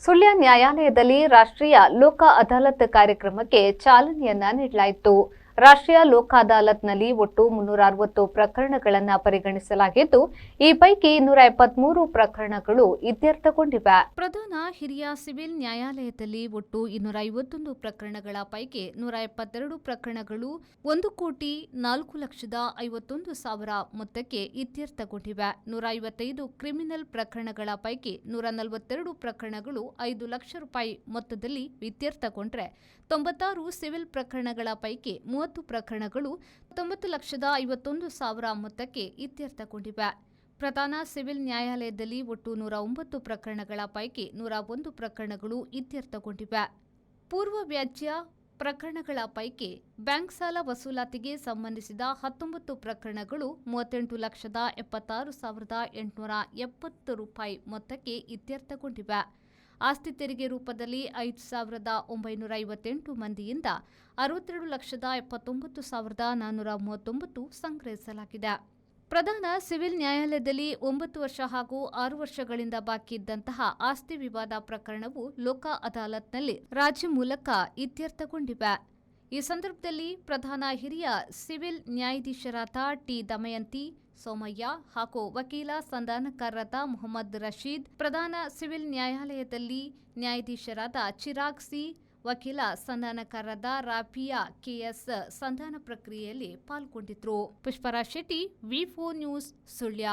ಸುಳ್ಯ ನ್ಯಾಯಾಲಯದಲ್ಲಿ ರಾಷ್ಟ್ರೀಯ ಲೋಕ ಅದಾಲತ್ ಕಾರ್ಯಕ್ರಮಕ್ಕೆ ಚಾಲನೆಯನ್ನ ನೀಡಲಾಯಿತು. ರಾಷ್ಟ್ರೀಯ ಲೋಕ ಅದಾಲತ್ನಲ್ಲಿ ಒಟ್ಟು 360 ಪ್ರಕರಣಗಳನ್ನು ಪರಿಗಣಿಸಲಾಗಿದ್ದು, ಈ ಪೈಕಿ 273 ಪ್ರಕರಣಗಳು ಇತ್ಯರ್ಥಗೊಂಡಿವೆ. ಪ್ರಧಾನ ಹಿರಿಯ ಸಿವಿಲ್ ನ್ಯಾಯಾಲಯದಲ್ಲಿ ಒಟ್ಟು 251 ಪ್ರಕರಣಗಳ ಪೈಕಿ 172 ಪ್ರಕರಣಗಳು 1,04,51,000 ಮೊತ್ತಕ್ಕೆ ಇತ್ಯರ್ಥಗೊಂಡಿವೆ. 155 ಕ್ರಿಮಿನಲ್ ಪ್ರಕರಣಗಳ ಪೈಕಿ 142 ಪ್ರಕರಣಗಳು 5 ಲಕ್ಷ ರೂಪಾಯಿ ಮೊತ್ತದಲ್ಲಿ ಇತ್ಯರ್ಥಗೊಂಡ್ರೆ 96 ಸಿವಿಲ್ ಪ್ರಕರಣಗಳ ಪೈಕಿ 30 ಪ್ರಕರಣಗಳು 9,51,000 ಮೊತ್ತಕ್ಕೆ ಇತ್ಯರ್ಥಗೊಂಡಿವೆ. ಪ್ರಧಾನ ಸಿವಿಲ್ ನ್ಯಾಯಾಲಯದಲ್ಲಿ ಒಟ್ಟು 109 ಪ್ರಕರಣಗಳ ಪೈಕಿ 101 ಪ್ರಕರಣಗಳು ಇತ್ಯರ್ಥಗೊಂಡಿವೆ. ಪೂರ್ವ ವ್ಯಾಜ್ಯ ಪ್ರಕರಣಗಳ ಪೈಕಿ ಬ್ಯಾಂಕ್ ಸಾಲ ವಸೂಲಾತಿಗೆ ಸಂಬಂಧಿಸಿದ 19 ಪ್ರಕರಣಗಳು 38,76,870 ರೂಪಾಯಿ ಮೊತ್ತಕ್ಕೆ ಇತ್ಯರ್ಥಗೊಂಡಿವೆ. ಆಸ್ತಿ ತೆರಿಗೆ ರೂಪದಲ್ಲಿ 5,958 ಮಂದಿಯಿಂದ 62,79,439 ಸಂಗ್ರಹಿಸಲಾಗಿದೆ. ಪ್ರಧಾನ ಸಿವಿಲ್ ನ್ಯಾಯಾಲಯದಲ್ಲಿ 9 ವರ್ಷ ಹಾಗೂ 6 ವರ್ಷಗಳಿಂದ ಬಾಕಿ ಇದ್ದಂತಹ ಆಸ್ತಿ ವಿವಾದ ಪ್ರಕರಣವು ಲೋಕ ಅದಾಲತ್ನಲ್ಲಿ ರಾಜಿ ಮೂಲಕ ಇತ್ಯರ್ಥಗೊಂಡಿವೆ. ಈ ಸಂದರ್ಭದಲ್ಲಿ ಪ್ರಧಾನ ಹಿರಿಯ ಸಿವಿಲ್ ನ್ಯಾಯಾಧೀಶರಾದ ಟಿ. ದಮಯಂತಿ, ಸೋಮಯ್ಯ ಹಾಗೂ ವಕೀಲ ಸಂಧಾನಕಾರರಾದ ಮೊಹಮ್ಮದ್ ರಶೀದ್, ಪ್ರಧಾನ ಸಿವಿಲ್ ನ್ಯಾಯಾಲಯದಲ್ಲಿ ನ್ಯಾಯಾಧೀಶರಾದ ಚಿರಾಗ್ ಸಿ, ವಕೀಲ ಸಂಧಾನಕಾರರಾದ ರಾಫಿಯಾ ಕೆಎಸ್ ಸಂಧಾನ ಪ್ರಕ್ರಿಯೆಯಲ್ಲಿ ಪಾಲ್ಗೊಂಡಿದ್ದರು. ಪುಷ್ಪರಾಜ್ ಶೆಟ್ಟಿ, ವಿ4 ನ್ಯೂಸ್, ಸುಳ್ಯ.